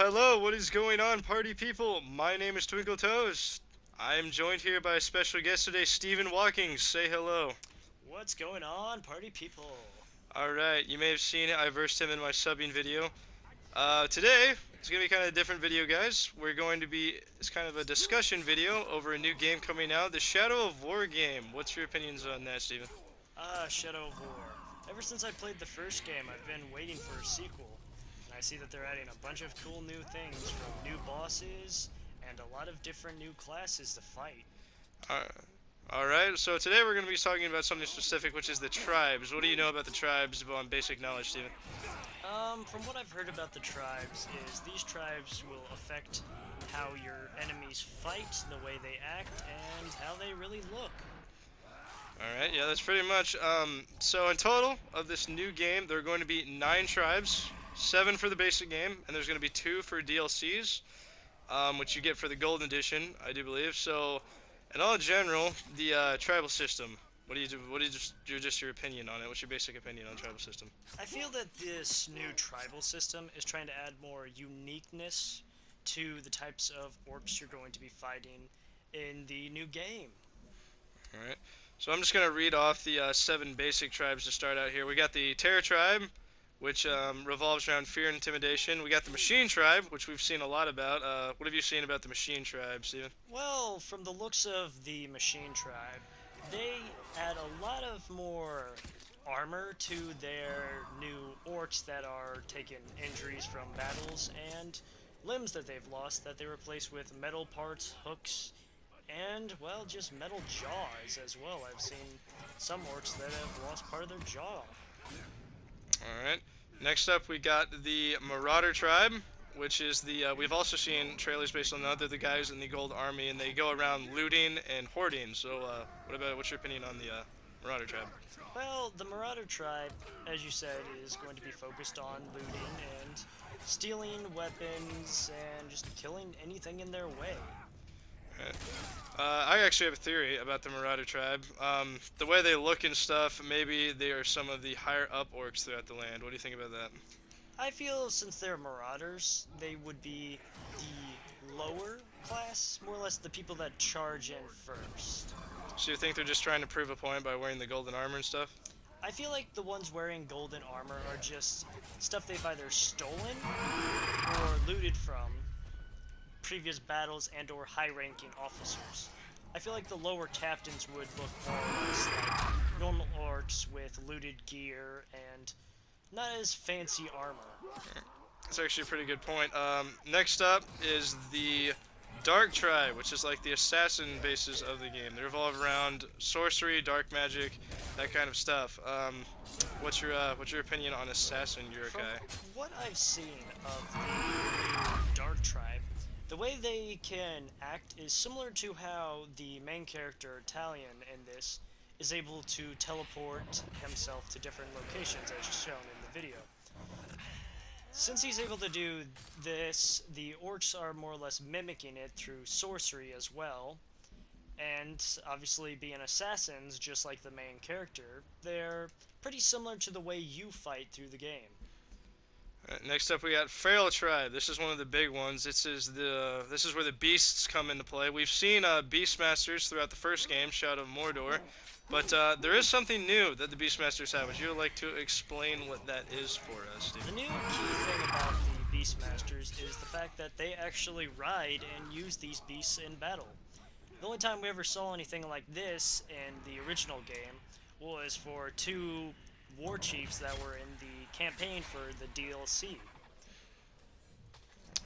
Hello, what is going on, party people? My name is Twinkle Toes. I am joined here by a special guest today, Stephen Walking. Say hello. What's going on, party people? Alright, you may have seen it. I versed him in my subbing video. Today, it's going to be kind of a different video, guys. It's kind of a discussion video over a new game coming out, the Shadow of War game. What's your opinions on that, Stephen? Shadow of War. Ever since I played the first game, I've been waiting for a sequel. And I see that they're adding a bunch of cool new things, from new bosses and a lot of different new classes to fight. Uh, Alright, so today we're going to be talking about something specific, which is the tribes. What do you know about the tribes on basic knowledge, Stephen? From what I've heard about the tribes, is these tribes will affect how your enemies fight, the way they act, and how they really look. Alright, yeah, that's pretty much. So in total of this new game, there are going to be 9 tribes, 7 for the basic game, and there's going to be 2 for DLCs, which you get for the Golden Edition, I do believe. So, in all general, the tribal system. What do you do? What is just your opinion on it? What's your basic opinion on the tribal system? I feel that this new tribal system is trying to add more uniqueness to the types of orcs you're going to be fighting in the new game. All right. So I'm just gonna read off the 7 basic tribes to start out here. We got the Terror tribe, which revolves around fear and intimidation. We got the Machine tribe, which we've seen a lot about. What have you seen about the Machine tribe, Steven? Well, from the looks of the Machine tribe, they add a lot of more armor to their new orcs that are taking injuries from battles and limbs that they've lost that they replace with metal parts, hooks, and, well, just metal jaws as well. I've seen some orcs that have lost part of their jaw. All right. Next up, we got the Marauder tribe, which is the we've also seen trailers based on that. They're the guys in the Gold Army, and they go around looting and hoarding. So, what's your opinion on the Marauder tribe? Well, the Marauder tribe, as you said, is going to be focused on looting and stealing weapons and just killing anything in their way. Right. I actually have a theory about the Marauder tribe. The way they look and stuff, maybe they are some of the higher up orcs throughout the land. What do you think about that? I feel since they're Marauders, they would be the lower class, more or less the people that charge in first. So you think they're just trying to prove a point by wearing the golden armor and stuff? I feel like the ones wearing golden armor are just stuff they've either stolen or looted from previous battles and or high-ranking officers. I feel like the lower captains would look more or less like normal orcs with looted gear and not as fancy armor. That's actually a pretty good point. Next up is the Dark Tribe, which is like the assassin bases of the game. They revolve around sorcery, dark magic, that kind of stuff. What's your opinion on assassin From Yurkai? what I've seen of the new Dark Tribe, the way they can act is similar to how the main character, Talion, in this is able to teleport himself to different locations as shown in the video. Since he's able to do this, the orcs are more or less mimicking it through sorcery as well. And obviously, being assassins, just like the main character, they're pretty similar to the way you fight through the game. Next up, we got Feral Tribe. This is one of the big ones. This is where the beasts come into play. We've seen Beastmasters throughout the first game, Shadow of Mordor, but there is something new that the Beastmasters have. Would you like to explain what that is for us, Steve? The new key thing about the Beastmasters is the fact that they actually ride and use these beasts in battle. The only time we ever saw anything like this in the original game was for two war chiefs that were in the campaign for the DLC.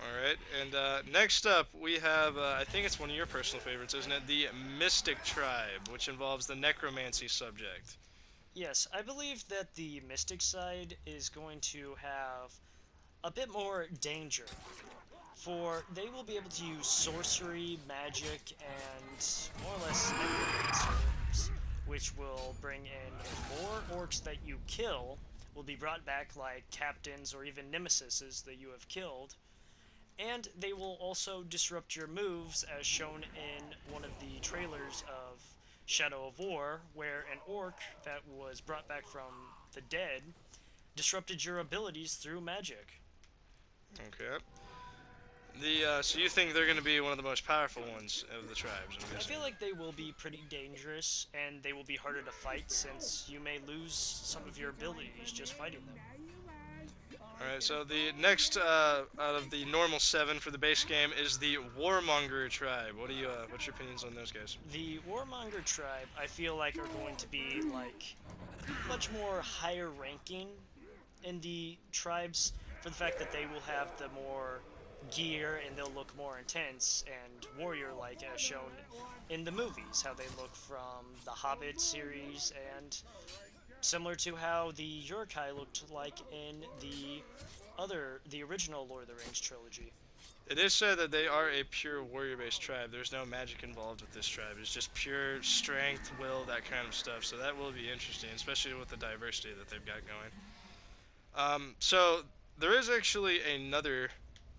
All right, and next up we have I think it's one of your personal favorites, isn't it? The Mystic Tribe, which involves the necromancy subject. Yes, I believe that the Mystic side is going to have a bit more danger, for they will be able to use sorcery, magic, and more or less necromancers, which will bring in more orcs that you kill will be brought back like captains or even nemesises that you have killed, and they will also disrupt your moves as shown in one of the trailers of Shadow of War, where an orc that was brought back from the dead disrupted your abilities through magic. Okay. So you think they're going to be one of the most powerful ones of the tribes? I'm I guessing. feel like they will be pretty dangerous and they will be harder to fight since you may lose some of your abilities just fighting them. All right. So the next out of the normal 7 for the base game is the Warmonger tribe. What's your opinions on those guys? The Warmonger tribe, I feel like, are going to be like much more higher ranking in the tribes for the fact that they will have the more gear and they'll look more intense and warrior like as shown in the movies, how they look from the Hobbit series and similar to how the Uruk-hai looked like in the original Lord of the Rings trilogy. It is said that they are a pure warrior-based tribe. There's no magic involved with this tribe. It's just pure strength, will, that kind of stuff. So that will be interesting, especially with the diversity that they've got going. So there is actually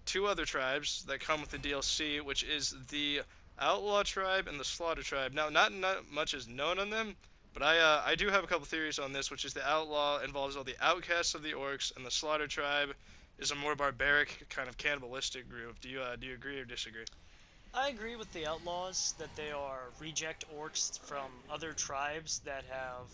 two other tribes that come with the DLC, which is the Outlaw tribe and the Slaughter tribe. Now, not much is known on them, but I do have a couple theories on this, which is the Outlaw involves all the outcasts of the orcs, and the Slaughter tribe is a more barbaric, kind of cannibalistic group. Do you agree or disagree? I agree with the Outlaws that they are reject orcs from other tribes that have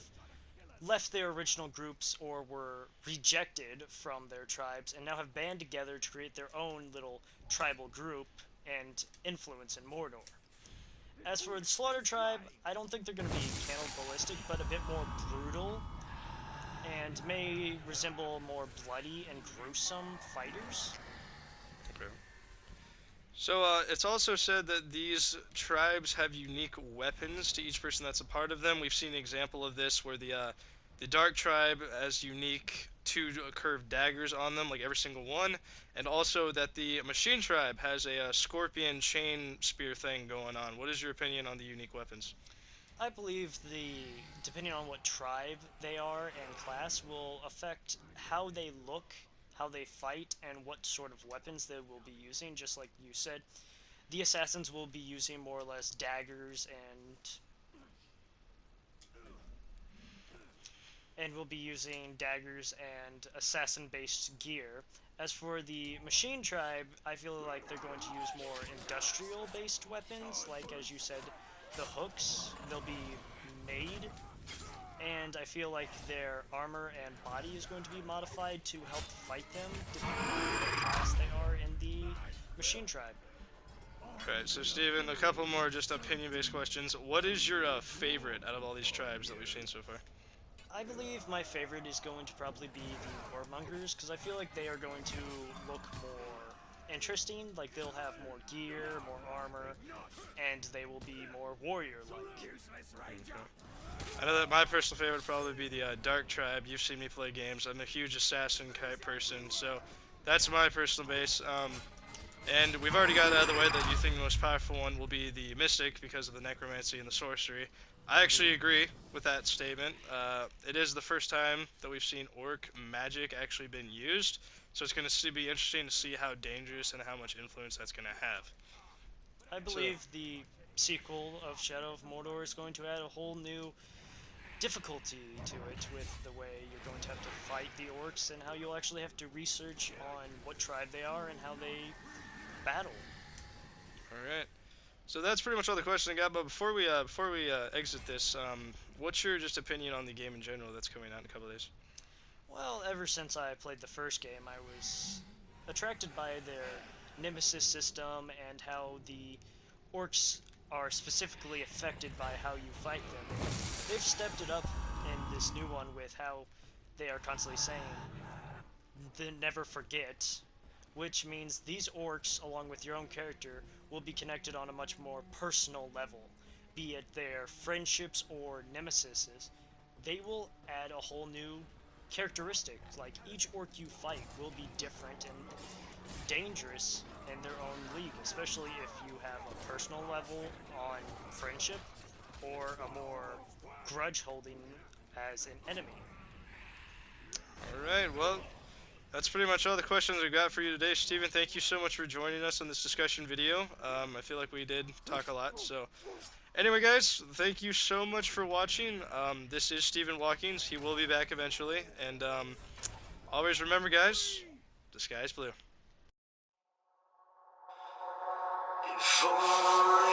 left their original groups or were rejected from their tribes and now have band together to create their own little tribal group and influence in Mordor. As for the Slaughter tribe, I don't think they're going to be cannibalistic, but a bit more brutal and may resemble more bloody and gruesome fighters. Okay. So it's also said that these tribes have unique weapons to each person that's a part of them. We've seen an example of this where the Dark tribe has unique two curved daggers on them, like every single one, and also that the Machine tribe has a scorpion chain spear thing going on. What is your opinion on the unique weapons? I believe depending on what tribe they are and class will affect how they look, how they fight, and what sort of weapons they will be using. Just like you said, the assassins will be using more or less daggers and will be using daggers and assassin-based gear. As for the Machine Tribe, I feel like they're going to use more industrial-based weapons, like as you said, the hooks. They'll be made, and I feel like their armor and body is going to be modified to help fight them, depending on what class they are in the Machine Tribe. Right, so Steven, a couple more just opinion-based questions. What is your favorite out of all these tribes that we've seen so far? I believe my favorite is going to probably be the Warmongers, because I feel like they are going to look more interesting. Like, they'll have more gear, more armor, and they will be more warrior-like. Okay. I know that my personal favorite would probably be the Dark Tribe. You've seen me play games. I'm a huge assassin type person, so that's my personal base. And we've already got out of the way that you think the most powerful one will be the Mystic because of the necromancy and the sorcery. I Mm-hmm. actually agree with that statement. It is the first time that we've seen orc magic actually been used, so it's going to be interesting to see how dangerous and how much influence that's going to have. I So, believe the sequel of Shadow of Mordor is going to add a whole new difficulty to it with the way you're going to have to fight the orcs and how you'll actually have to research on what tribe they are and how they battle. all right. So that's pretty much all the questions I got. But before we exit this, what's your just opinion on the game in general that's coming out in a couple days? Well, ever since I played the first game, I was attracted by their nemesis system and how the orcs are specifically affected by how you fight them. And they've stepped it up in this new one with how they are constantly saying the never forget, which means these orcs, along with your own character, will be connected on a much more personal level, be it their friendships or nemesises. They will add a whole new characteristic. Like each orc you fight will be different and dangerous in their own league, especially if you have a personal level on friendship or a more grudge holding as an enemy. All right. Well, that's pretty much all the questions I got for you today, Steven. Thank you so much for joining us on this discussion video. I feel like we did talk a lot. So, anyway, guys, thank you so much for watching. This is Steven Walkings. He will be back eventually. And always remember, guys, the sky's blue. If only